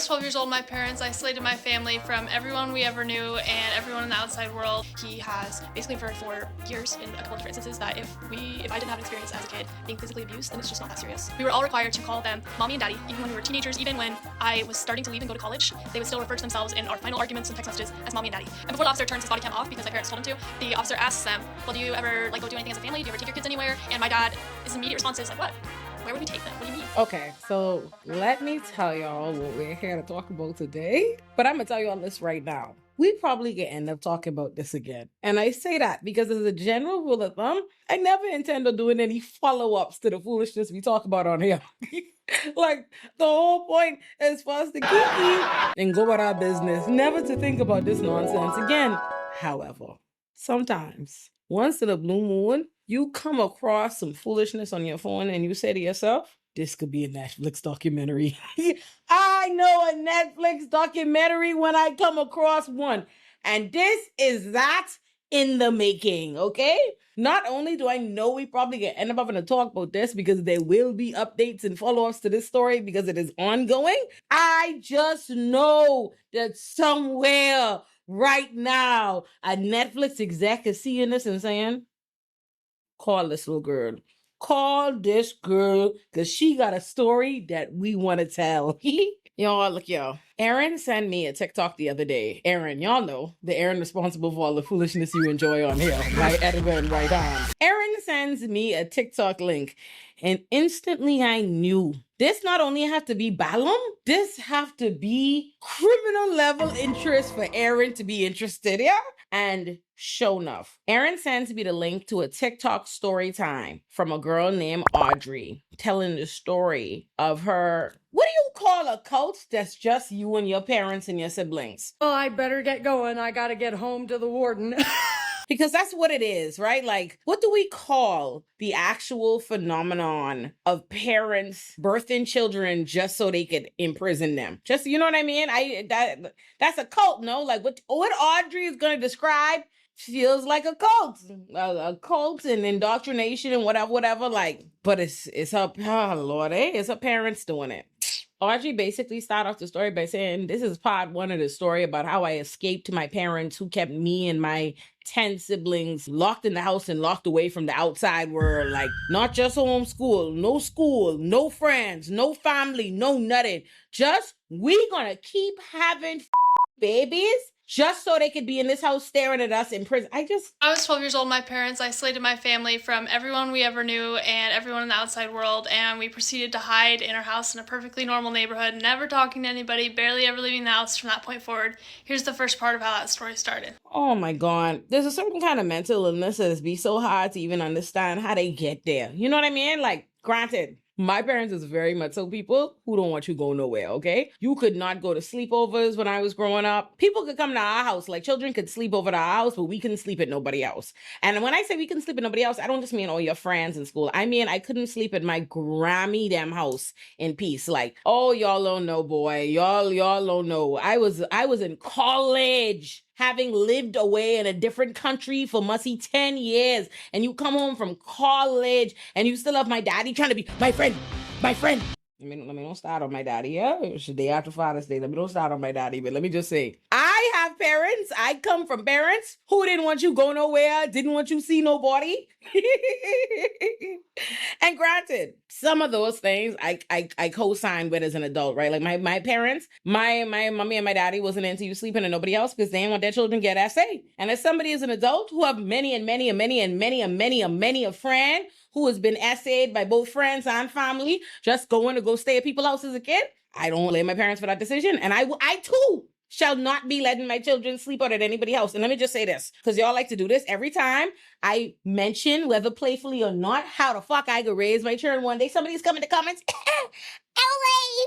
was 12 years old, my parents isolated my family from everyone we ever knew and everyone in the outside world. He has basically for 4 years in a couple of different instances that if I didn't have an experience as a kid being physically abused, then it's just not that serious. We were all required to call them mommy and daddy, even when we were teenagers, even when I was starting to leave and go to college, they would still refer to themselves in our final arguments and text messages as mommy and daddy. And before the officer turns his body cam off, because my parents told him to, the officer asks them, well, do you ever go do anything as a family? Do you ever take your kids anywhere? And my dad, his immediate response is like, what? Where would we take them? What do you mean? Okay, so let me tell y'all what we're here to talk about today. But I'm gonna tell y'all this right now. We probably could end up talking about this again. And I say that because as a general rule of thumb, I never intend on doing any follow-ups to the foolishness we talk about on here. Like, the whole point is for us to kiki and go about our business, never to think about this nonsense again. However, sometimes, once in a blue moon, you come across some foolishness on your phone and you say to yourself, this could be a Netflix documentary. I know a Netflix documentary when I come across one. And this is that in the making, okay? Not only do I know we probably get end up having to talk about this because there will be updates and follow-ups to this story because it is ongoing, I just know that somewhere right now a Netflix exec is seeing this and saying, call this little girl. Call this girl because she got a story that we want to tell. Y'all, look, y'all. Aaron sent me a TikTok the other day. Aaron, y'all know the Aaron responsible for all the foolishness you enjoy on here. My editor and right on. Aaron sends me a TikTok link, and instantly I knew this not only have to be Balaam, this have to be criminal level interest for Aaron to be interested, yeah? And sure enough, Aaron sends me the link to a TikTok story time from a girl named Audrey telling the story of her, what do you call a cult that's just you and your parents and your siblings? Oh, I better get going. I gotta get home to the warden. Because that's what it is, right? Like, what do we call the actual phenomenon of parents birthing children just so they could imprison them? Just, you know what I mean? That's a cult, no? Like what Audrey is going to describe feels like a cult, a cult and indoctrination and whatever. Like, but it's her, oh Lord, it's her parents doing it. Audrey basically started off the story by saying, this is part one of the story about how I escaped my parents who kept me and my 10 siblings locked in the house and locked away from the outside world. Like, not just school, no friends, no family, no nothing. Just, we gonna keep having babies just so they could be in this house staring at us in prison. I was 12 years old. My parents isolated my family from everyone we ever knew and everyone in the outside world, and we proceeded to hide in our house in a perfectly normal neighborhood, never talking to anybody, barely ever leaving the house from that point forward. Here's the first part of how that story started. Oh my God. There's a certain kind of mental illness that's be so hard to even understand how they get there. You know what I mean? Like, granted, my parents is very much so people who don't want you to go nowhere, okay? You could not go to sleepovers when I was growing up. People could come to our house, like children could sleep over to our house, but we couldn't sleep at nobody else. And when I say we couldn't sleep at nobody else, I don't just mean all your friends in school. I mean, I couldn't sleep at my Grammy damn house in peace. Like, oh, y'all don't know, boy. Y'all don't know. I was in college, having lived away in a different country for musty 10 years, and you come home from college and you still have my daddy trying to be my friend. Let me don't start on my daddy, yeah? It's the day after Father's Day. Let me don't start on my daddy, but let me just say, I have parents. I come from parents who didn't want you go nowhere, didn't want you see nobody. And granted, some of those things I co-signed with as an adult, right? Like my parents, my mommy and my daddy wasn't into you sleeping and nobody else because they didn't want their children to get essay. And as somebody as an adult who have many a friend who has been essayed by both friends and family, just going to go stay at people's house as a kid, I don't blame my parents for that decision. And I too shall not be letting my children sleep out at anybody else. And let me just say this, because y'all like to do this every time I mention, whether playfully or not, how the fuck I could raise my children one day. Somebody's coming to comments, Olay,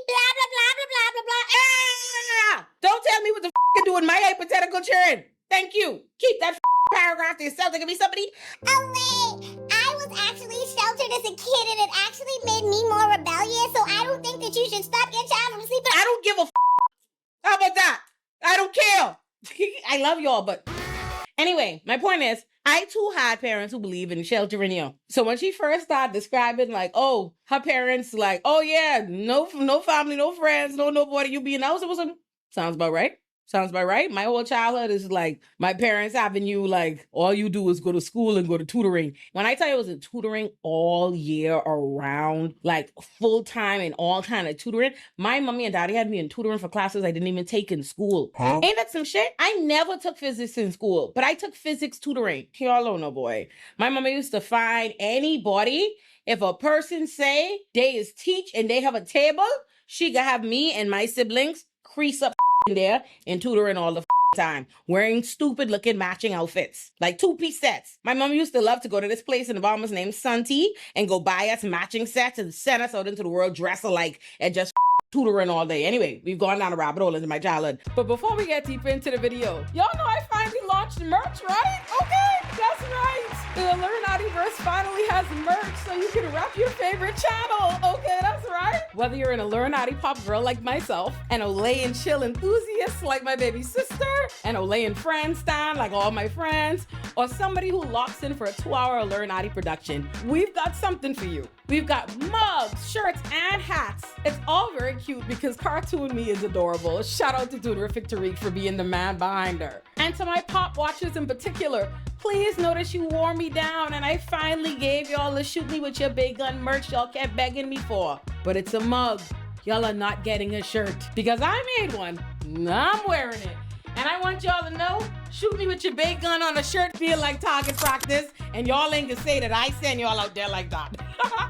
blah, blah, blah, blah, blah, blah, blah. Don't tell me what the fuck to do with my hypothetical children. Thank you. Keep that paragraph to yourself. There could be somebody, Olay, I was actually sheltered as a kid and it actually made me more rebellious, so I don't think that you should stop your child from sleeping. I don't give a How about that? I don't care. I love y'all, but anyway, my point is, I too had parents who believe in sheltering you. So when she first started describing like, oh, her parents like, oh yeah, no family, no friends, no nobody, you be in the house, it was sounds about right. Sounds about right. My whole childhood is like my parents having you like, all you do is go to school and go to tutoring. When I tell you I was in tutoring all year around, like full time and all kind of tutoring, my mommy and daddy had me in tutoring for classes I didn't even take in school. Huh? Ain't that some shit? I never took physics in school, but I took physics tutoring. Y'all don't know, boy. My mama used to find anybody. If a person say they is teach and they have a table, she could have me and my siblings crease up there and tutoring all the time, wearing stupid looking matching outfits, like 2-piece sets. My mom used to love to go to this place in the Bahamas named Sunty and go buy us matching sets and send us out into the world dress alike and just tutoring all day. Anyway, we've gone down a rabbit hole into my childhood. But before we get deeper into the video, y'all know I finally launched merch, right? Okay, that's right. The Illuminativerse finally has merch so you can rep your favorite channel. Okay, that's right. Whether you're an Illuminati pop girl like myself, an Olay and chill enthusiast like my baby sister, an Olay and friends stan like all my friends, or somebody who locks in for a 2-hour Illuminati production, we've got something for you. We've got mugs, shirts, and hats. It's all very cute because Cartoon Me is adorable. Shout out to Terrific Tariq for being the man behind her. And to my pop watchers in particular, please notice you wore me down and I finally gave y'all the shoot me with your big gun merch y'all kept begging me for. But it's a mug. Y'all are not getting a shirt because I made one. I'm wearing it. And I want y'all to know, shoot me with your big gun on a shirt feel like target practice, and y'all ain't gonna say that I send y'all out there like that.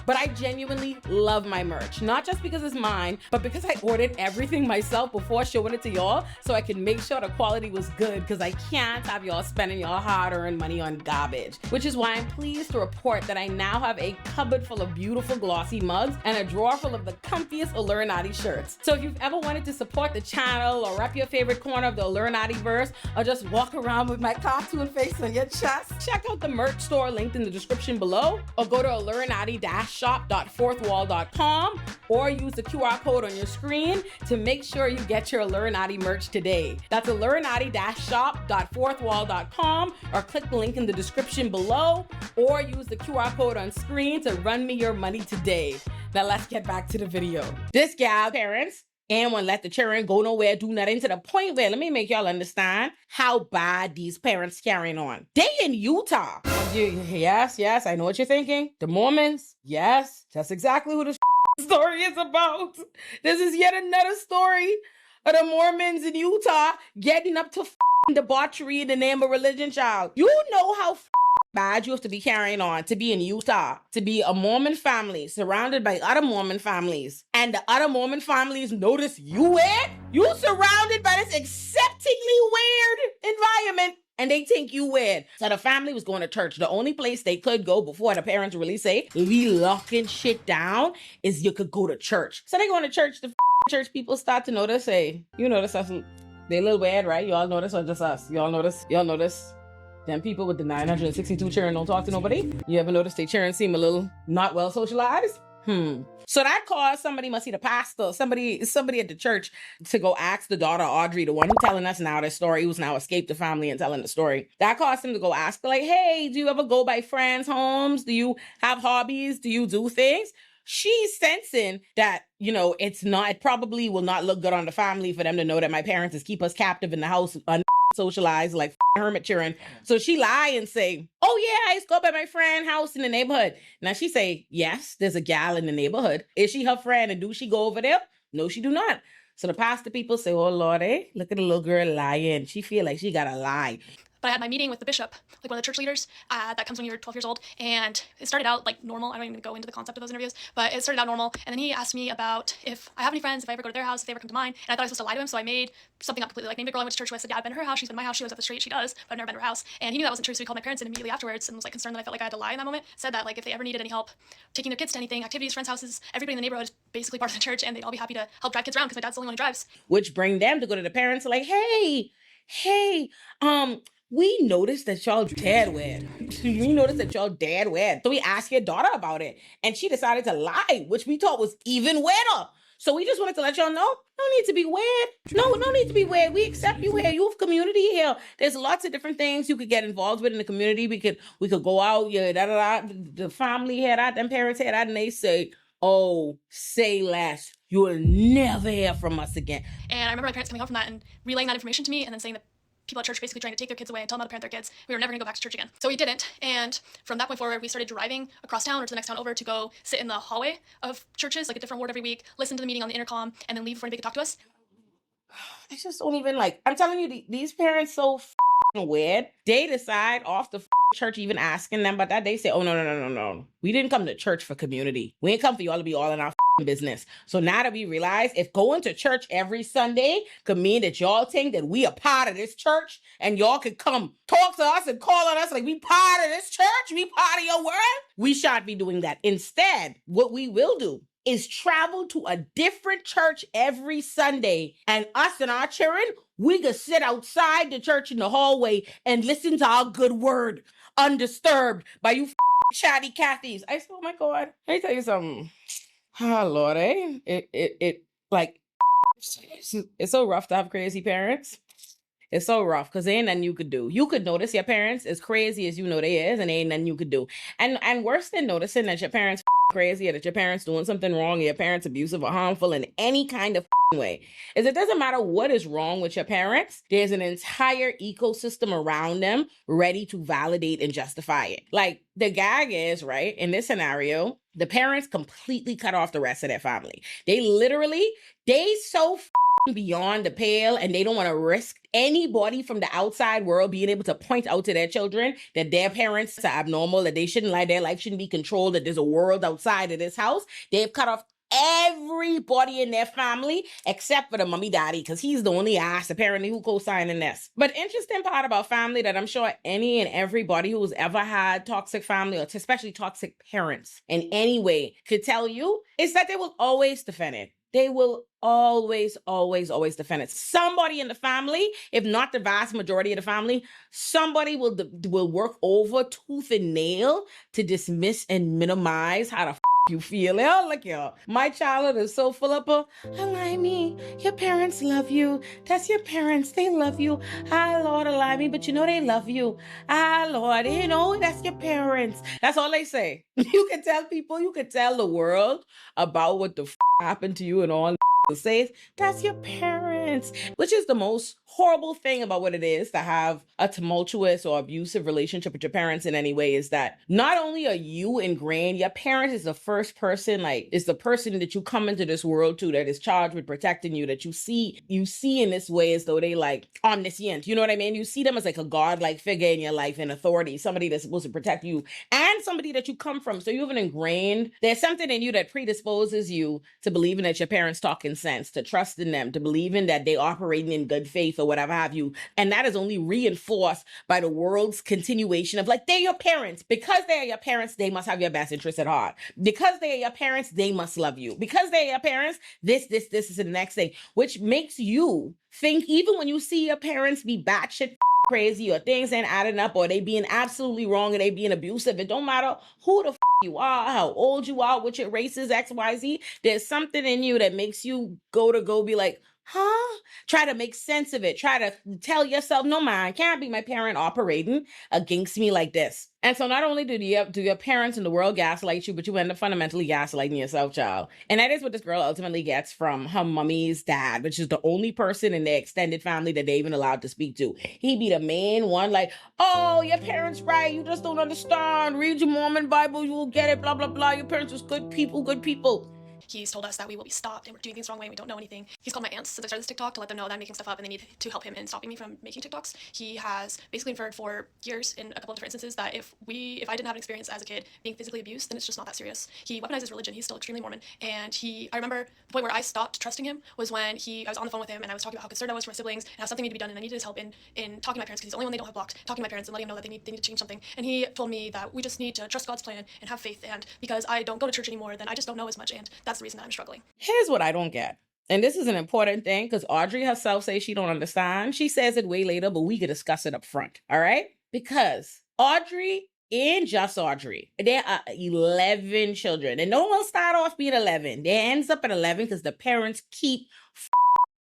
But I genuinely love my merch, not just because it's mine, but because I ordered everything myself before showing it to y'all, so I can make sure the quality was good, because I can't have y'all spending y'all hard-earned money on garbage. Which is why I'm pleased to report that I now have a cupboard full of beautiful glossy mugs and a drawer full of the comfiest Illuminati shirts. So if you've ever wanted to support the channel or rep your favorite corner of the Illuminativerse, or just walk around with my cartoon face on your chest, check out the merch store linked in the description below, or go to illuminati-shop.fourthwall.com, or use the QR code on your screen to make sure you get your Illuminati merch today. That's illuminati-shop.fourthwall.com, or click the link in the description below, or use the QR code on screen to run me your money today. Now let's get back to the video. This gal, parents, and won't let the children go nowhere, do nothing, to the point where, let me make y'all understand how bad these parents carrying on. They in Utah. Yes, I know what you're thinking. The Mormons, yes, that's exactly who this story is about. This is yet another story of the Mormons in Utah getting up to debauchery in the name of religion, child. You know how bad you have to be carrying on to be in Utah, to be a Mormon family surrounded by other Mormon families, and the other Mormon families notice you weird? You surrounded by this acceptingly weird environment, and they think you weird. So the family was going to church. The only place they could go before the parents really say, we locking shit down, is you could go to church. So they going to church. The church people start to notice, hey, you notice us. They a little weird, right? You all notice, or just us? Y'all notice? Y'all notice? Them people with the 962 children don't talk to nobody. You ever notice they children seem a little not well socialized? So that caused somebody, must see the pastor, somebody at the church, to go ask the daughter Audrey, the one who's telling us now this story, who's now escaped the family and telling the story. That caused him to go ask her, like, hey, do you ever go by friends' homes? Do you have hobbies? Do you do things? She's sensing that, you know, it probably will not look good on the family for them to know that my parents is keep us captive in the house, socialized like hermit children. So she lie and say, oh yeah, I used to go by my friend's house in the neighborhood. Now she say, yes, there's a gal in the neighborhood. Is she her friend, and do she go over there? No, she do not. So the pastor people say, oh Lord, look at the little girl lying. She feel like she gotta lie. But I had my meeting with the bishop, like one of the church leaders, that comes when you're 12 years old, and it started out like normal. I don't even go into the concept of those interviews, but it started out normal. And then he asked me about if I have any friends, if I ever go to their house, if they ever come to mine. And I thought I was supposed to lie to him, so I made something up completely. Like, named a girl I went to church with, said, yeah, I've been to her house, she's been to my house, she lives up the street, she does, but I've never been to her house. And he knew that wasn't true, so he called my parents in immediately afterwards and was like concerned that I felt like I had to lie in that moment. Said that like if they ever needed any help taking their kids to anything, activities, friends' houses, everybody in the neighborhood is basically part of the church, and they'd all be happy to help drive kids around because my dad's the only one who drives. Which bring them to go to the parents like, hey, we noticed that y'all dad weird. We noticed that y'all dad weird. So we asked your daughter about it, and she decided to lie, which we thought was even weirder. So we just wanted to let y'all know, no need to be weird. No need to be weird. We accept you here. You have community here. There's lots of different things you could get involved with in the community. We could go out, yeah, the family had that, them parents had that, and they say, oh, say less. You will never hear from us again. And I remember my parents coming home from that and relaying that information to me and then saying that people at church basically trying to take their kids away and tell them how to parent their kids. We were never going to go back to church again. So we didn't. And from that point forward, we started driving across town or to the next town over to go sit in the hallway of churches, like a different ward every week, listen to the meeting on the intercom, and then leave before anybody could talk to us. I just don't even I'm telling you, these parents so weird. They decide off the church even asking them about that. They say, oh, no. We didn't come to church for community. We ain't come for y'all to be all in our business. So now that we realize if going to church every Sunday could mean that y'all think that we are part of this church and y'all could come talk to us and call on us like we part of this church, we part of your world, we shan't be doing that. Instead, what we will do is travel to a different church every Sunday, and us and our children, we could sit outside the church in the hallway and listen to our good word, undisturbed by you chatty Cathys. I said, oh my God, let me tell you something. Oh Lord, it's so rough to have crazy parents. It's so rough because there ain't nothing you could do. You could notice your parents as crazy as you know they is, and there ain't nothing you could do. And worse than noticing that your parents crazy or that your parents doing something wrong or your parents abusive or harmful in any kind of way is it doesn't matter what is wrong with your parents. There's an entire ecosystem around them ready to validate and justify it. Like the gag is, right, in this scenario, the parents completely cut off the rest of their family. They so beyond the pale, and they don't want to risk anybody from the outside world being able to point out to their children that their parents are abnormal, that they shouldn't their life shouldn't be controlled, that there's a world outside of this house. They've cut off everybody in their family except for the mommy daddy, because he's the only ass apparently who co-signing this. But interesting part about family that I'm sure any and everybody who's ever had toxic family, or especially toxic parents in any way, could tell you is that they will always defend it. They will always defend it. Somebody in the family, if not the vast majority of the family, somebody will work over tooth and nail to dismiss and minimize how the you feel. Oh, look, y'all. My childhood is so full of allow me. Your parents love you. That's your parents. They love you. Ah, Lord, allow me. But you know they love you. Ah, Lord, you know, that's your parents. That's all they say. You can tell people, you can tell the world about what the happened to you and all says that's your parents, which is the most horrible thing about what it is to have a tumultuous or abusive relationship with your parents in any way is that not only are you ingrained, your parent is the first person, is the person that you come into this world to that is charged with protecting you, that you see in this way as though they omniscient. You know what I mean? You see them as a godlike figure in your life and authority, somebody that's supposed to protect you and somebody that you come from. So you have an ingrained, there's something in you that predisposes you to believing that your parents talking sense, to trust in them, to believing that they operating in good faith or whatever have you. And that is only reinforced by the world's continuation of they're your parents. Because they are your parents, they must have your best interest at heart. Because they are your parents, they must love you. Because they are your parents, this is the next thing, which makes you think even when you see your parents be batshit crazy or things ain't adding up or they being absolutely wrong or they being abusive, it don't matter who the you are, how old you are, what your race is, XYZ, there's something in you that makes you go be like, huh? Try to make sense of it. Try to tell yourself, no, man, can't be my parent operating against me like this. And so not only do your parents in the world gaslight you, but you end up fundamentally gaslighting yourself, child. And that is what this girl ultimately gets from her mommy's dad, which is the only person in their extended family that they even allowed to speak to. He be the main one oh, your parents right, you just don't understand. Read your Mormon Bible, you will get it, blah, blah, blah. Your parents was good people. He's told us that we will be stopped and we're doing things the wrong way and we don't know anything. He's called my aunts since I started this TikTok to let them know that I'm making stuff up and they need to help him in stopping me from making TikToks. He has basically inferred for years in a couple of different instances that if I didn't have an experience as a kid being physically abused, then it's just not that serious. He weaponizes religion. He's still extremely Mormon. And I remember the point where I stopped trusting him was when I was on the phone with him and I was talking about how concerned I was for my siblings and how something needed to be done and I needed his help in talking to my parents because he's the only one they don't have blocked, talking to my parents and letting them know that they need to change something. And he told me that we just need to trust God's plan and have faith, and because I don't go to church anymore, then I just don't know as much, and that's the reason that I'm struggling. Here's what I don't get. And this is an important thing because Audrey herself says she don't understand. She says it way later, but we could discuss it up front. All right? Because Audrey ain't just Audrey. There are 11 children. And no one start off being 11. They ends up at 11 because the parents keep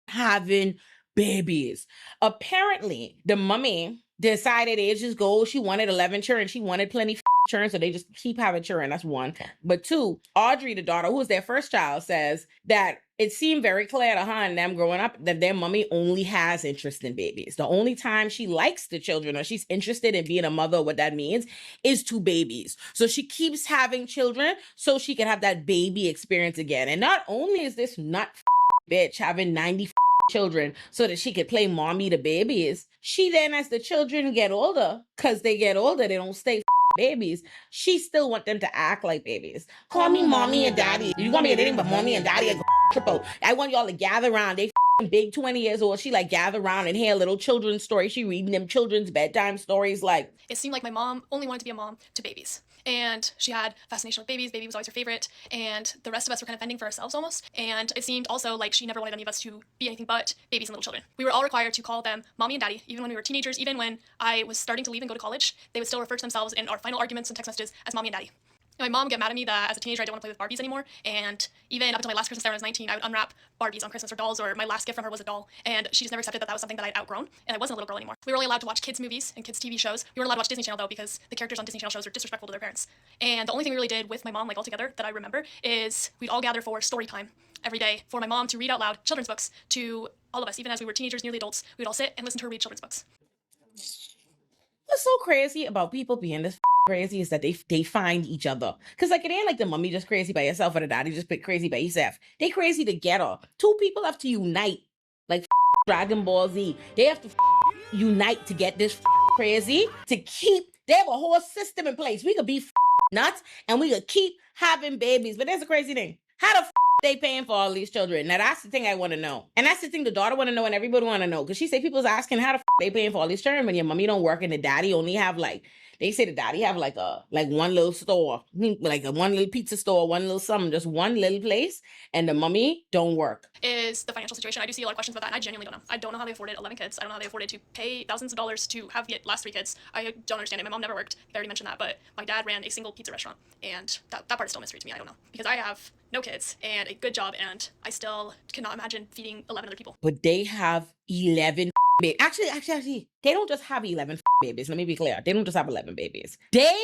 having babies. Apparently, the mummy decided age just goes. She wanted 11 children. She wanted plenty children, so they just keep having children. That's one. But two, Audrey, the daughter, who was their first child, says that it seemed very clear to her and them growing up that their mummy only has interest in babies. The only time she likes the children or she's interested in being a mother, what that means, is to babies. So she keeps having children so she can have that baby experience again. And not only is this nut bitch having 90 children so that she could play mommy to babies, she then, as the children get older, because they get older, they don't stay babies, she still want them to act like babies. Call me mommy and daddy. You want me anything but mommy and daddy and triple. I want y'all to gather around. They big 20 years old. She like gather around and hear little children's stories. She reading them children's bedtime stories. Like, it seemed like my mom only wanted to be a mom to babies. And she had fascination with babies. Baby was always her favorite. And the rest of us were kind of fending for ourselves almost. And it seemed also like she never wanted any of us to be anything but babies and little children. We were all required to call them mommy and daddy, even when we were teenagers, even when I was starting to leave and go to college. They would still refer to themselves in our final arguments and text messages as mommy and daddy. And my mom would get mad at me that as a teenager I didn't want to play with Barbies anymore. And even up until my last Christmas there when I was 19, I would unwrap Barbies on Christmas or dolls, or my last gift from her was a doll. And she just never accepted that that was something that I'd outgrown. And I wasn't a little girl anymore. We were only allowed to watch kids' movies and kids' TV shows. We weren't allowed to watch Disney Channel though, because the characters on Disney Channel shows are disrespectful to their parents. And the only thing we really did with my mom, like all together, that I remember is we'd all gather for story time every day for my mom to read out loud children's books to all of us. Even as we were teenagers, nearly adults, we'd all sit and listen to her read children's books. What's so crazy about people being this crazy is that they find each other. Because like it ain't like the mummy just crazy by herself or the daddy just crazy by himself. They crazy together. Two people have to unite. Like Dragon Ball Z. They have to unite to get this crazy. To keep, they have a whole system in place. We could be nuts and we could keep having babies. But there's a crazy thing. How the they paying for all these children? Now that's the thing I want to know. And that's the thing the daughter want to know and everybody want to know. Because she say people's asking how the they paying for all these children when your mommy don't work and the daddy only have like, they say the daddy have like one little store, like a one little pizza store, one little something, just one little place, and the mommy don't work. Is the financial situation. I do see a lot of questions about that, and I genuinely don't know. I don't know how they afforded 11 kids. I don't know how they afforded to pay thousands of dollars to have the last 3 kids. I don't understand it. My mom never worked. I already mentioned that, but my dad ran a single pizza restaurant, and that part is still a mystery to me. I don't know. Because I have no kids and a good job, and I still cannot imagine feeding 11 other people. But they have 11 babies. Actually, they don't just have 11 babies. Let me be clear. They don't just have 11 babies. They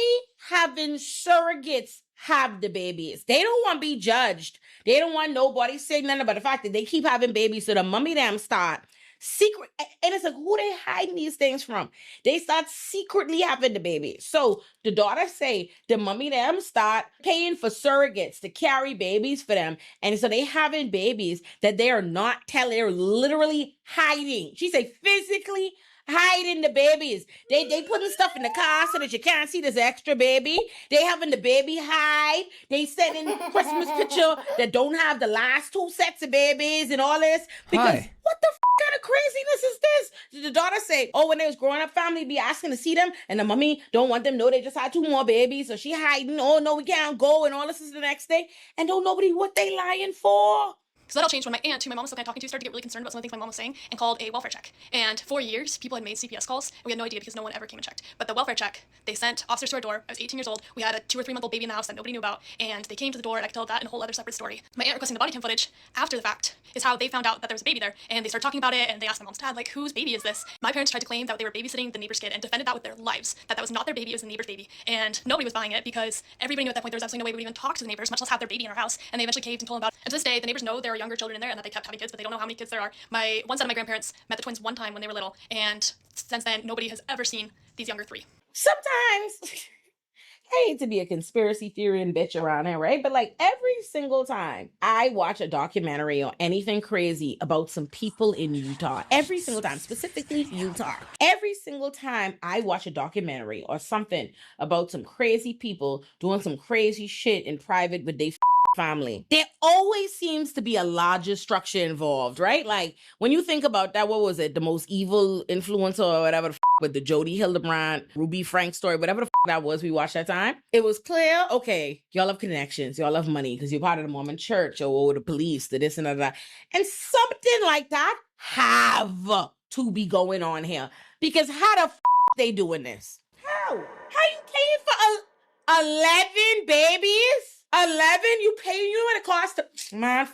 having surrogates have the babies. They don't want to be judged. They don't want nobody saying nothing about the fact that they keep having babies. So the mummy them start secret. And it's like, who they hiding these things from? They start secretly having the baby. So the daughter say the mummy them start paying for surrogates to carry babies for them. And so they having babies that they are not telling, they're literally hiding. She say physically hiding the babies. They putting stuff in the car so that you can't see this extra baby. They having the baby hide. They sending Christmas picture that don't have the last 2 sets of babies and all this. Because what the kind of craziness is this? The daughter say, oh, when they was growing up, family be asking to see them, and the mommy don't want them. No, they just had 2 more babies, so she hiding. Oh no, we can't go, and all this is the next day. And don't nobody what they lying for. So that all changed when my aunt, who my mom was still kind of talking to, started to get really concerned about some of the things my mom was saying and called a welfare check. And for years, people had made CPS calls, and we had no idea because no one ever came and checked. But the welfare check, they sent officers to our door. I was 18 years old. We had a 2 or 3 month old baby in the house that nobody knew about, and they came to the door, and I could tell that in a whole other separate story. My aunt requesting the body cam footage after the fact is how they found out that there was a baby there, and they started talking about it, and they asked my mom's dad, like, whose baby is this? My parents tried to claim that they were babysitting the neighbor's kid and defended that with their lives, that that was not their baby, it was the neighbor's baby. And nobody was buying it because everybody knew at that point there was absolutely no way we would even talk to the neighbors, much less have their baby in our house, and they eventually caved and told them about it. And to this day, the neighbors know there are younger children in there and that they kept having kids, but they don't know how many kids there are. One set of my grandparents met the twins one time when they were little, and since then, nobody has ever seen these younger 3. Sometimes, I hate to be a conspiracy theory and bitch around here, right? But like every single time I watch a documentary or anything crazy about some people in Utah, every single time, specifically Utah, every single time I watch a documentary or something about some crazy people doing some crazy shit in private with their family, there always seems to be a larger structure involved, right? Like when you think about that, what was it? The most evil influencer or whatever the with the Jody Hildebrand, Ruby Frank story, whatever the that was we watched that time. It was clear, okay, y'all have connections, y'all have money because you're part of the Mormon church or the police, the this and that. And something like that have to be going on here because how the they doing this? How you paying for 11 babies? 11? You pay, you know what it costs to, man,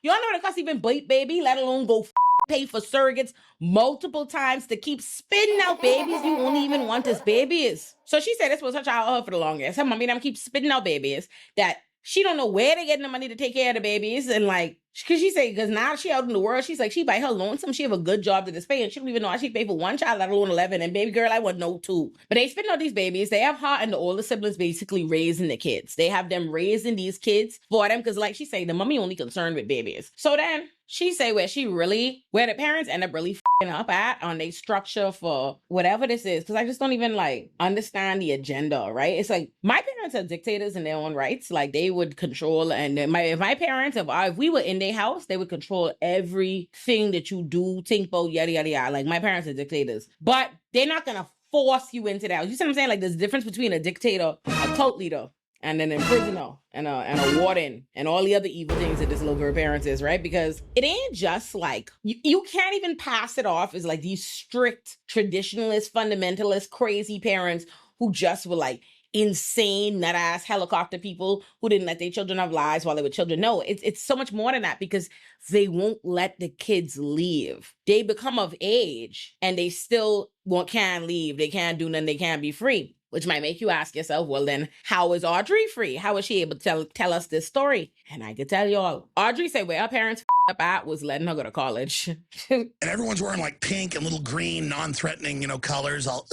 you don't know what it costs to even baby, let alone go pay for surrogates multiple times to keep spitting out babies you only even want as babies. So she said this was her childhood for the longest. Her mommy and them keep spitting out babies that she don't know where they're getting the money to take care of the babies. And like, cause she say, cause now she out in the world, she's like, she by her lonesome, she have a good job to this pay, and she don't even know how she pay for one child, let alone 11. And baby girl, I want no two. But they spitting out these babies. They have her and the older siblings basically raising the kids. They have them raising these kids for them. Cause like she say, the mommy only concerned with babies. So then she say where the parents end up really up at on their structure for whatever this is. Cause I just don't even like understand the agenda, right? It's like my parents are dictators in their own rights. Like they would control, and if my parents, if we were in their house, they would control everything that you do, think about, yada, yada, yada. Like my parents are dictators, but they're not gonna force you into that. You see what I'm saying? Like there's a difference between a dictator, a cult leader, and an imprisoner, and a warden, and all the other evil things that this little girl parents is, right? Because it ain't just like, you can't even pass it off as like these strict, traditionalist, fundamentalist, crazy parents who just were like insane, nut-ass helicopter people who didn't let their children have lives while they were children. No, it's so much more than that, because they won't let the kids leave. They become of age, and they still can't leave. They can't do nothing. They can't be free. Which might make you ask yourself, well, then how is Audrey free? How is she able to tell us this story? And I can tell y'all, Audrey said where her parents up at was letting her go to college. And everyone's wearing like pink and little green, non-threatening, colors, all,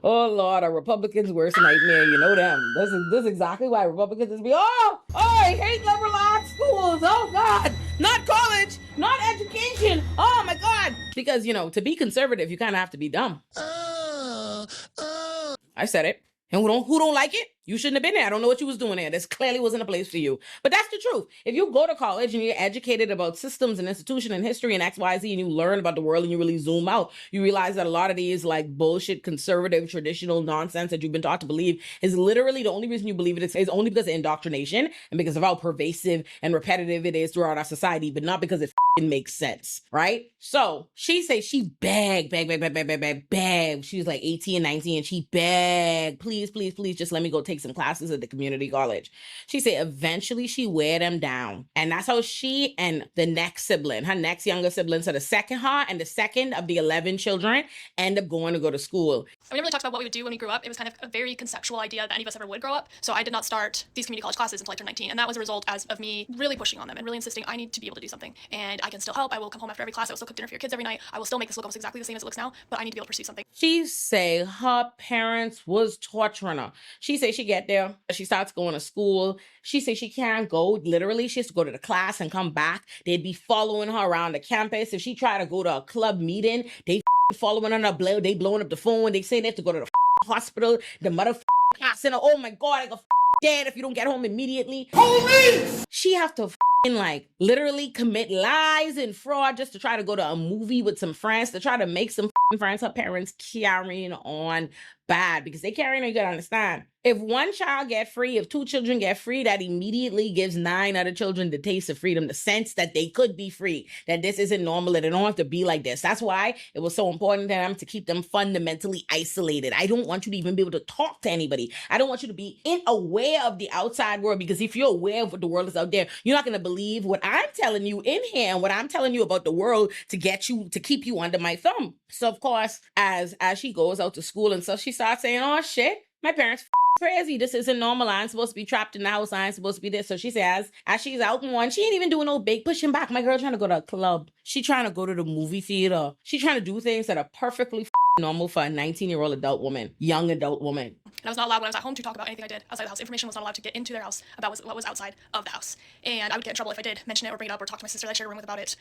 Oh, Lord, a Republican's worst nightmare. You know them. This is exactly why Republicans is I hate liberal arts schools. Oh, God. Not college. Not education. Oh, my God. Because, to be conservative, you kind of have to be dumb. I said it. And who don't like it? You shouldn't have been there. I don't know what you was doing there. This clearly wasn't a place for you. But that's the truth. If you go to college and you're educated about systems and institution and history and X, Y, Z, and you learn about the world and you really zoom out, you realize that a lot of these like bullshit, conservative, traditional nonsense that you've been taught to believe is literally the only reason you believe it is only because of indoctrination and because of how pervasive and repetitive it is throughout our society, but not because it makes sense, right? So she says she begged. She was like 18, 19, and she begged, please, just let me go take some classes at the community college. She said eventually she wear them down. And that's how she and the next sibling, her next younger sibling, so the second of the 11 children, end up going to go to school. We never really talked about what we would do when we grew up. It was kind of a very conceptual idea that any of us ever would grow up. So I did not start these community college classes until I turned 19. And that was a result of me really pushing on them and really insisting I need to be able to do something. And I can still help. I will come home after every class. I will still cook dinner for your kids every night. I will still make this look almost exactly the same as it looks now, but I need to be able to pursue something. She say her parents was torturing her. She say she get there, she starts going to school. She say she can't go. Literally, she has to go to the class and come back. They'd be following her around the campus. If she try to go to a club meeting, they following her. They blowing up the phone. They say they have to go to the hospital. The mother passing her. Oh my God, I go dead if you don't get home immediately. Police! She have to like literally commit lies and fraud just to try to go to a movie with some friends, to try to make some friends. Her parents carrying on bad because they carrying on. You gotta understand, if one child get free, if two children get free, that immediately gives 9 other children the taste of freedom, the sense that they could be free, that this isn't normal, that they don't have to be like this. That's why it was so important to them to keep them fundamentally isolated. I don't want you to even be able to talk to anybody. I don't want you to be aware of the outside world, because if you're aware of what the world is out there, you're not going to believe what I'm telling you in here and what I'm telling you about the world to keep you under my thumb. So of course, as she goes out to school and stuff, she starts saying, oh shit, my parents crazy. This isn't normal. I'm supposed to be trapped in the house. I'm supposed to be this. So she says, as she's out in one, she ain't even doing no big pushing back. My girl trying to go to a club. She trying to go to the movie theater. She trying to do things that are perfectly normal for a 19-year-old adult woman, young adult woman. And I was not allowed when I was at home to talk about anything I did outside the house. Information was not allowed to get into their house about what was outside of the house. And I would get in trouble if I did mention it or bring it up or talk to my sister that I shared a room with about it.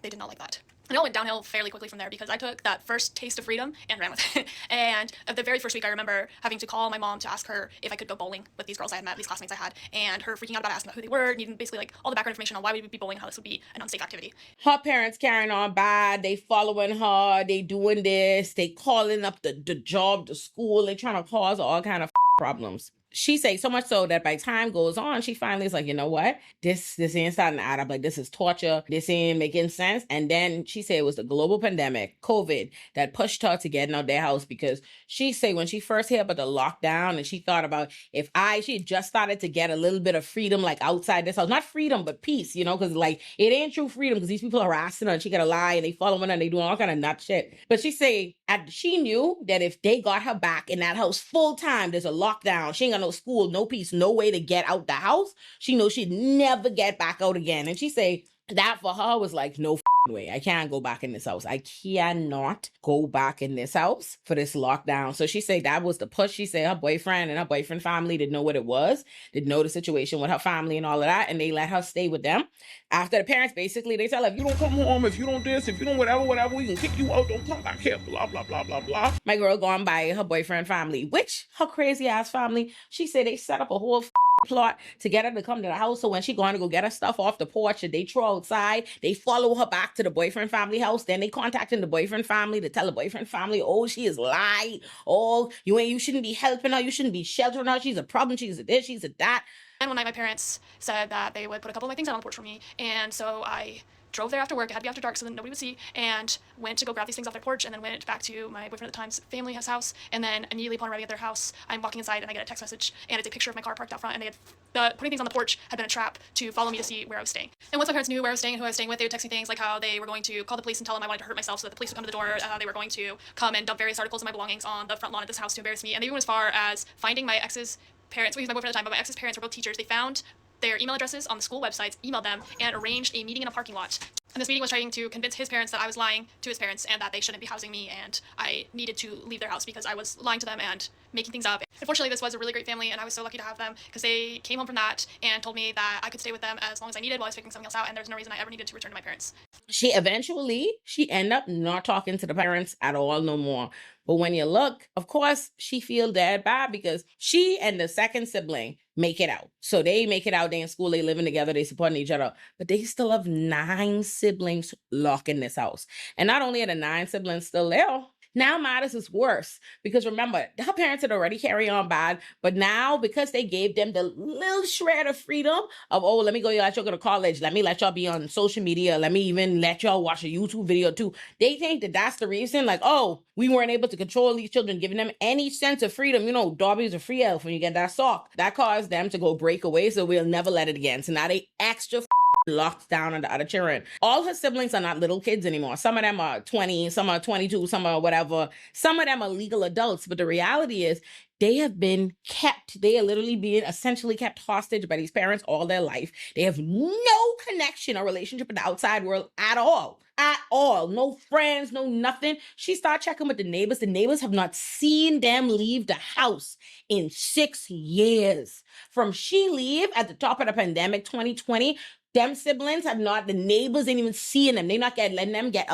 They did not like that. And it all went downhill fairly quickly from there, because I took that first taste of freedom and ran with it. And the very first week, I remember having to call my mom to ask her if I could go bowling with these girls I had met, these classmates I had, and her freaking out about asking about who they were, needing basically like all the background information on why we would be bowling and how this would be an unsafe activity. Her parents carrying on bad. They following her. They doing this. They calling up the job, the school. They trying to cause all kind of problems. she say so much so that by time goes on, she finally is like, you know what? This ain't starting to add up. Like, this is torture. This ain't making sense. And then she said it was the global pandemic, COVID, that pushed her to getting out their house, because she say when she first heard about the lockdown and she thought about she had just started to get a little bit of freedom, like outside this house, not freedom, but peace, you know, because like it ain't true freedom because these people are harassing her and she got to lie and they following her and they doing all kind of nut shit. But she say she knew that if they got her back in that house full time, there's a lockdown, she ain't got no school, no peace, no way to get out the house. She knows she'd never get back out again. And she say that for her was like, no way, I can't go back in this house. I cannot go back in this house for this lockdown. So she said that was the push. She said her boyfriend and her boyfriend family didn't know what it was, didn't know the situation with her family and all of that, and they let her stay with them. After the parents, basically, they tell her, if you don't come home, if you don't this, if you don't whatever, we can kick you out, don't come back here, blah, blah, blah, blah, blah. My girl gone by her boyfriend family, which her crazy ass family, she said they set up a whole plot to get her to come to the house. So when she going to go get her stuff off the porch and they throw outside, they follow her back to the boyfriend family house. Then they contacting the boyfriend family to tell the boyfriend family, oh, she is lied. Oh, you shouldn't be helping her. You shouldn't be sheltering her. She's a problem. She's a this, she's a that. And one night my parents said that they would put a couple of my things out on the porch for me. And so I drove there after work. It had to be after dark so that nobody would see, and went to go grab these things off their porch, and then went back to my boyfriend at the time's family's house. And then immediately upon arriving at their house, I'm walking inside and I get a text message, and it's a picture of my car parked out front, and they had putting things on the porch had been a trap to follow me to see where I was staying. And once my parents knew where I was staying and who I was staying with, they would text me things like how they were going to call the police and tell them I wanted to hurt myself so that the police would come to the door. They were going to come and dump various articles of my belongings on the front lawn of this house to embarrass me. And they even went as far as finding my ex's parents. Well, he was my boyfriend at the time, but my ex's parents were both teachers. They found their email addresses on the school websites, emailed them, and arranged a meeting in a parking lot. And this meeting was trying to convince his parents that I was lying to his parents and that they shouldn't be housing me and I needed to leave their house because I was lying to them and making things up. Unfortunately, this was a really great family and I was so lucky to have them because they came home from that and told me that I could stay with them as long as I needed while I was figuring something else out, and there's no reason I ever needed to return to my parents. She ended up not talking to the parents at all no more. But when you look, of course, she feel dead bad because she and the second sibling make it out. So they make it out, they in school, they living together, they supporting each other. But they still have 9 siblings locked in this house. And not only are the 9 siblings still there, now matters is worse because remember, her parents had already carried on bad, but now because they gave them the little shred of freedom of, oh, let me let y'all go to college, let me let y'all be on social media, let me even let y'all watch a YouTube video too. They think that that's the reason, like, oh, we weren't able to control these children, giving them any sense of freedom. You know, Darby's a free elf when you get that sock. That caused them to go break away, so we'll never let it again. So now they extra locked down on the other children. All her siblings are not little kids anymore. Some of them are 20, some are 22, some are whatever. Some of them are legal adults. But the reality is they have been kept. They are literally being essentially kept hostage by these parents all their life. They have no connection or relationship with the outside world at all. At all. No friends, no nothing. She started checking with the neighbors. The neighbors have not seen them leave the house in 6 years. From she leave at the top of the pandemic, 2020, them siblings have not, the neighbors ain't even seeing them. They not letting them get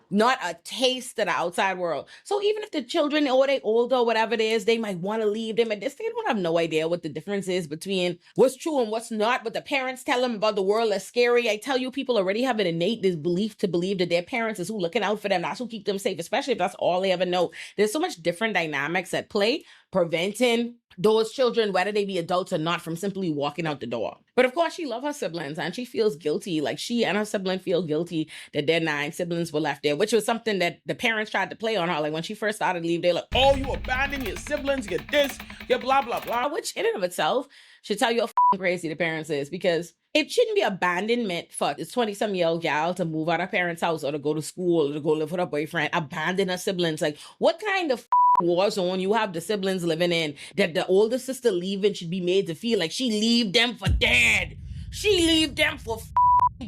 not a taste of the outside world. So even if the children, or they older, whatever it is, they might want to leave them. And they don't have no idea what the difference is between what's true and what's not. But the parents tell them about the world that's scary. I tell you, people already have an innate belief that their parents is who looking out for them. That's who keep them safe, especially if that's all they ever know. There's so much different dynamics at play, preventing those children, whether they be adults or not, from simply walking out the door. But of course, she loves her siblings and she feels guilty. Like she and her sibling feel guilty that their 9 siblings were left there, which was something that the parents tried to play on her. Like when she first started to leave, they're like, oh, you abandoned your siblings, you're this, you're blah, blah, blah, which in and of itself should tell you how crazy the parents is, because it shouldn't be abandonment for this 20-some-year-old gal to move out of her parents' house or to go to school or to go live with her boyfriend, abandon her siblings. Like what kind of war zone you have the siblings living in that the older sister leaving should be made to feel like she leave them for dead. She leave them for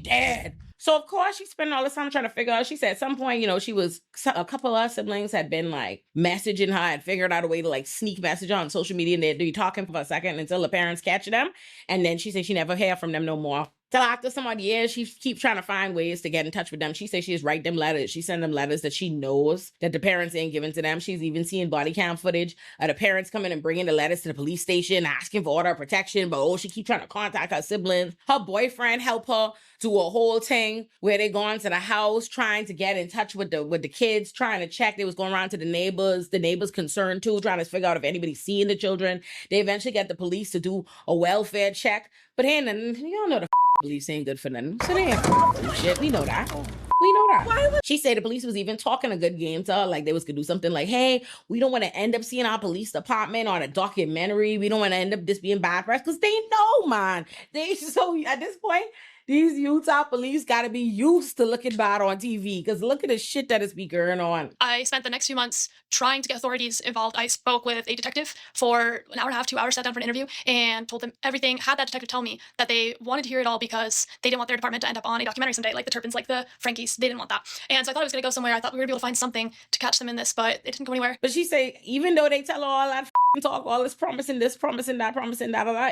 dead. So of course she spent all this time trying to figure out. She said at some point, a couple of her siblings had been like messaging her and figured out a way to like sneak message her on social media, and they'd be talking for a second until the parents catch them. And then she said she never hear from them no more. Till after some odd years, she keeps trying to find ways to get in touch with them. She says she just write them letters. She send them letters that she knows that the parents ain't giving to them. She's even seeing body cam footage of the parents coming and bringing the letters to the police station, asking for order of protection. But she keep trying to contact her siblings. Her boyfriend help her do a whole thing where they going to the house, trying to get in touch with the kids, trying to check. They was going around to the neighbors concerned too, trying to figure out if anybody's seeing the children. They eventually get the police to do a welfare check. But you don't know the police ain't good for nothing. So they ain't do shit. We know that. We know that. She said the police was even talking a good game to her, like they was gonna do something like, hey, we don't want to end up seeing our police department on a documentary. We don't want to end up this being bad press, because they know, man. So at this point, these Utah police got to be used to looking bad on TV, because look at the shit that is be going on. I spent the next few months trying to get authorities involved. I spoke with a detective for an hour and a half, 2 hours, sat down for an interview, and told them everything. Had that detective tell me that they wanted to hear it all because they didn't want their department to end up on a documentary someday, like the Turpins, like the Frankies. They didn't want that. And so I thought it was going to go somewhere. I thought we were going to be able to find something to catch them in this, but it didn't go anywhere. But she say, even though they tell her all that talk, all this promising this, promising that,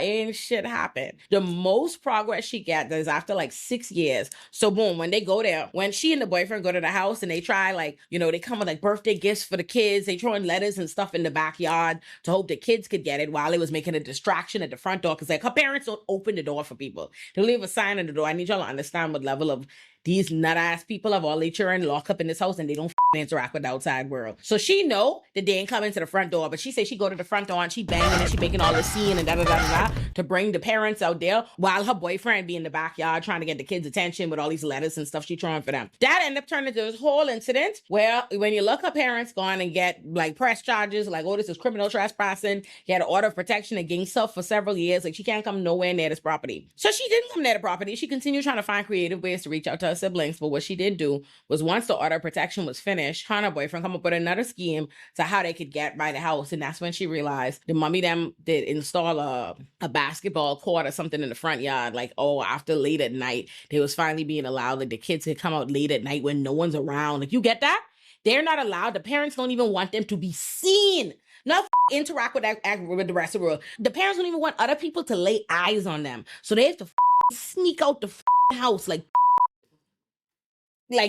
ain't shit happen. The most progress she got is after like 6 years. So boom, when they go there, when she and the boyfriend go to the house and they try, like, they come with like birthday gifts for the kids, they throwing letters and stuff in the backyard to hope the kids could get it, while it was making a distraction at the front door, because like her parents don't open the door for people. They leave a sign on the door. I need y'all to understand what level of these nut-ass people have all their children locked up in this house and they don't interact with the outside world. So she know that they ain't coming to the front door, but she say she go to the front door and she banging and she making all the scene and da-da-da-da-da to bring the parents out there, while her boyfriend be in the backyard trying to get the kids' attention with all these letters and stuff she throwing for them. That ended up turning into this whole incident where when you look, her parents gone and get like press charges, like, oh, this is criminal trespassing. He had an order of protection against her for several years. Like, she can't come nowhere near this property. So she didn't come near the property. She continued trying to find creative ways to reach out to her siblings. But what she did do was, once the order of protection was finished, her and her boyfriend come up with another scheme to how they could get by the house. And that's when she realized the mommy them did install a basketball court or something in the front yard. Like, after late at night, they was finally being allowed, like, the kids could come out late at night when no one's around. Like, you get that? They're not allowed. The parents don't even want them to be seen. Not interact with the rest of the world. The parents don't even want other people to lay eyes on them. So they have to sneak out the house like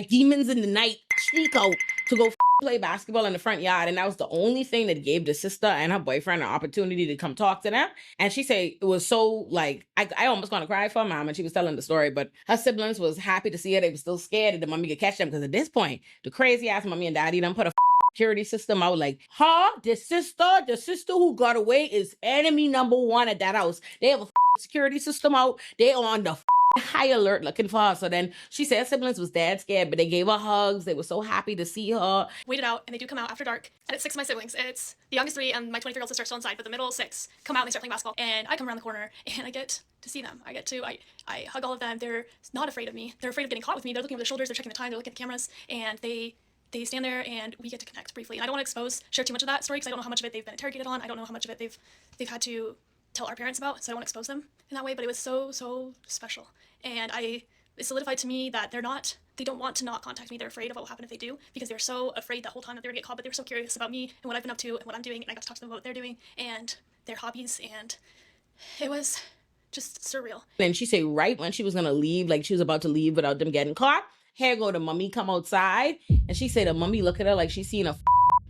demons in the night, sneak out to go play basketball in the front yard. And that was the only thing that gave the sister and her boyfriend an opportunity to come talk to them. And she said it was so, like, I almost gonna cry for her mom, and she was telling the story, but her siblings was happy to see her. They were still scared that the mommy could catch them, because at this point, the crazy ass mommy and daddy done put a security system out. Like, the sister who got away is enemy number one at that house. They have a security system out. They on the high alert looking for her. So then she said her siblings was dead scared, but they gave her hugs. They were so happy to see her. Waited out, and they do come out after dark. And it's 6 of my siblings. It's the youngest 3 and my 23-year-old sister still inside, but the middle 6 come out and they start playing basketball. And I come around the corner and I get to see them. I hug all of them. They're not afraid of me. They're afraid of getting caught with me. They're looking over their shoulders. They're checking the time. They're looking at the cameras, and they stand there and we get to connect briefly. And I don't want to share too much of that story, because I don't know how much of it they've been interrogated on. I don't know how much of it they've had to tell our parents about, so I don't want to expose them in that way. But it was so special, and it solidified to me that they don't want to not contact me. They're afraid of what will happen if they do, because they're so afraid the whole time that they're gonna get caught. But they were so curious about me and what I've been up to and what I'm doing, and I got to talk to them about what they're doing and their hobbies, and it was just surreal. And she said right when she was gonna leave, like she was about to leave without them getting caught, here go the mummy come outside, and she said the mummy look at her like she seen a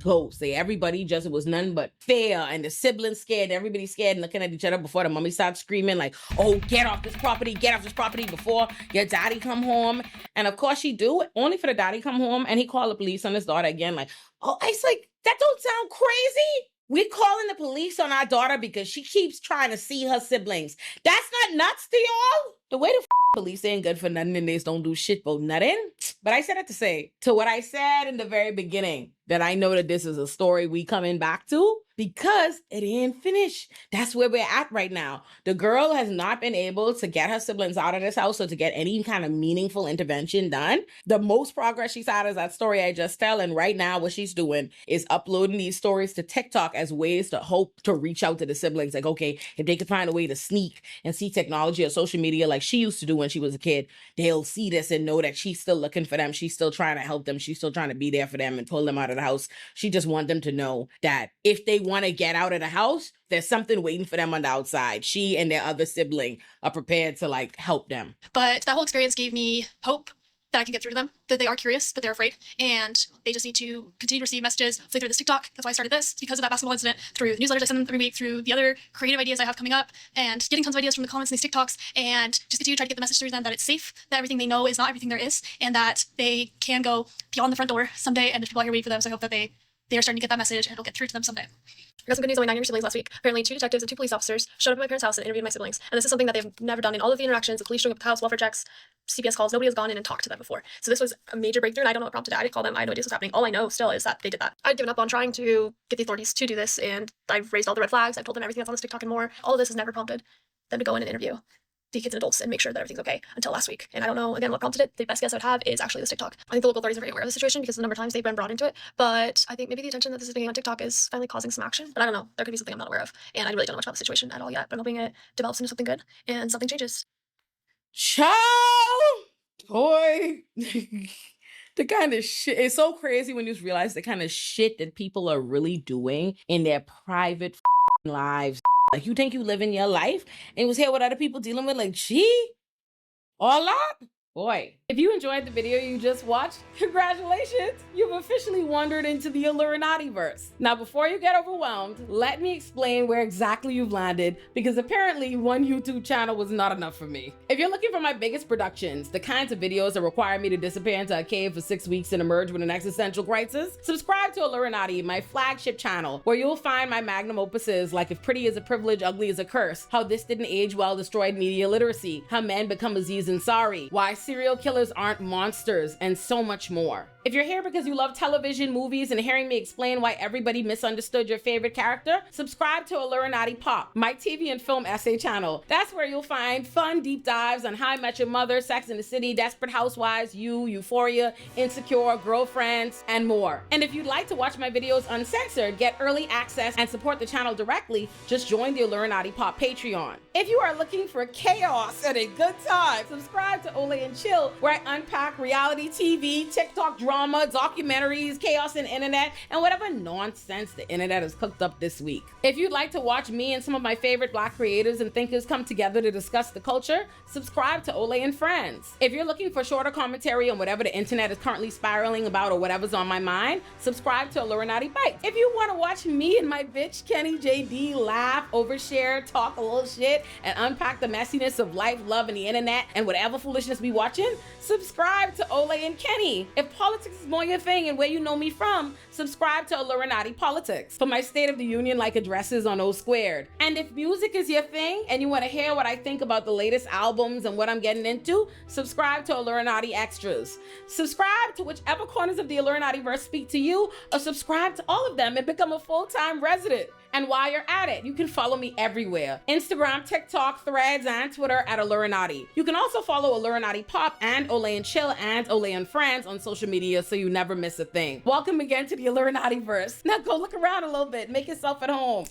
ghost. Say everybody just, it was none but fear, and the siblings scared, everybody scared and looking at each other before the mummy started screaming like, oh, get off this property before your daddy come home. And of course she do, only for the daddy come home, and he called the police on his daughter again. Like, I was like, that don't sound crazy. We're calling the police on our daughter because she keeps trying to see her siblings. That's not nuts to y'all? The way the police ain't good for nothing, and they just don't do shit for nothing. But I said it to say, to what I said in the very beginning, that I know that this is a story we coming back to, because it ain't finished. That's where we're at right now. The girl has not been able to get her siblings out of this house or to get any kind of meaningful intervention done. The most progress she's had is that story I just tell. And right now what she's doing is uploading these stories to TikTok as ways to hope to reach out to the siblings. Like, okay, if they could find a way to sneak and see technology or social media like she used to do when she was a kid, they'll see this and know that she's still looking for them. She's still trying to help them. She's still trying to be there for them and pull them out of the house. She just wants them to know that if they want to get out of the house, there's something waiting for them on the outside. She and their other sibling are prepared to like help them. But that whole experience gave me hope that I can get through to them, that they are curious, but they're afraid, and they just need to continue to receive messages, hopefully through this TikTok. That's why I started this, because of that basketball incident, through the newsletters I send them every week, through the other creative ideas I have coming up, and getting tons of ideas from the comments in these TikToks, and just continue to try to get the message through them that it's safe, that everything they know is not everything there is, and that they can go beyond the front door someday, and there's people out here waiting for them, so I hope that they are starting to get that message, and it'll get through to them someday. I got some good news on my 9-year siblings last week. Apparently, 2 detectives and 2 police officers showed up at my parents' house and interviewed my siblings. And this is something that they've never done in all of the interactions, the police showing up at the house, welfare checks, CPS calls. Nobody has gone in and talked to them before. So this was a major breakthrough, and I don't know what prompted it. I didn't call them. I had no idea this was happening. All I know still is that they did that. I'd given up on trying to get the authorities to do this, and I've raised all the red flags. I've told them everything that's on this TikTok and more. All of this has never prompted them to go in and interview the kids and adults and make sure that everything's okay until last week. And I don't know, again, what prompted it. The best guess I'd have is actually this TikTok. I think the local authorities are very aware of the situation because the number of times they've been brought into it. But I think maybe the attention that this is getting on TikTok is finally causing some action. But I don't know. There could be something I'm not aware of. And I really don't know much about the situation at all yet. But I'm hoping it develops into something good and something changes. Child, boy. The kind of shit, it's so crazy when you realize the kind of shit that people are really doing in their private lives. Like, you think you live in your life and was here with other people dealing with, like, gee, all that? Boy, if you enjoyed the video you just watched, congratulations! You've officially wandered into the Illuminati-verse. Now, before you get overwhelmed, let me explain where exactly you've landed, because apparently one YouTube channel was not enough for me. If you're looking for my biggest productions, the kinds of videos that require me to disappear into a cave for 6 weeks and emerge with an existential crisis, subscribe to Illuminati, my flagship channel, where you'll find my magnum opuses like If Pretty is a Privilege, Ugly is a Curse, How This Didn't Age Well Destroyed Media Literacy, How Men Become Aziz Ansari, Why Serial Killers Aren't Monsters, and so much more. If you're here because you love television, movies, and hearing me explain why everybody misunderstood your favorite character, subscribe to Illuminati Pop, my TV and film essay channel. That's where you'll find fun deep dives on How I Met Your Mother, Sex and the City, Desperate Housewives, You, Euphoria, Insecure, Girlfriends, and more. And if you'd like to watch my videos uncensored, get early access, and support the channel directly, just join the Illuminati Pop Patreon. If you are looking for chaos and a good time, subscribe to Olay and Chill, where I unpack reality TV, TikTok drama, documentaries, chaos in internet, and whatever nonsense the internet has cooked up this week. If you'd like to watch me and some of my favorite Black creators and thinkers come together to discuss the culture, subscribe to Olay and Friends. If you're looking for shorter commentary on whatever the internet is currently spiraling about or whatever's on my mind, subscribe to Illuminati Bites. If you want to watch me and my bitch Kenny JD laugh, overshare, talk a little shit, and unpack the messiness of life, love, and the internet, and whatever foolishness we watching, subscribe to Olay and Kenny. If politics is more your thing and where you know me from, subscribe to Illuminati Politics for my State of the Union-like addresses on O Squared. And if music is your thing and you want to hear what I think about the latest albums and what I'm getting into, subscribe to Illuminati Extras. Subscribe to whichever corners of the Illuminati-verse speak to you, or subscribe to all of them and become a full-time resident. And while you're at it, you can follow me everywhere: Instagram, TikTok, Threads, and Twitter at Illuminati. You can also follow Illuminati Pop and Olay and Chill and Olay and Friends on social media so you never miss a thing. Welcome again to the Illuminati-verse. Now go look around a little bit, make yourself at home.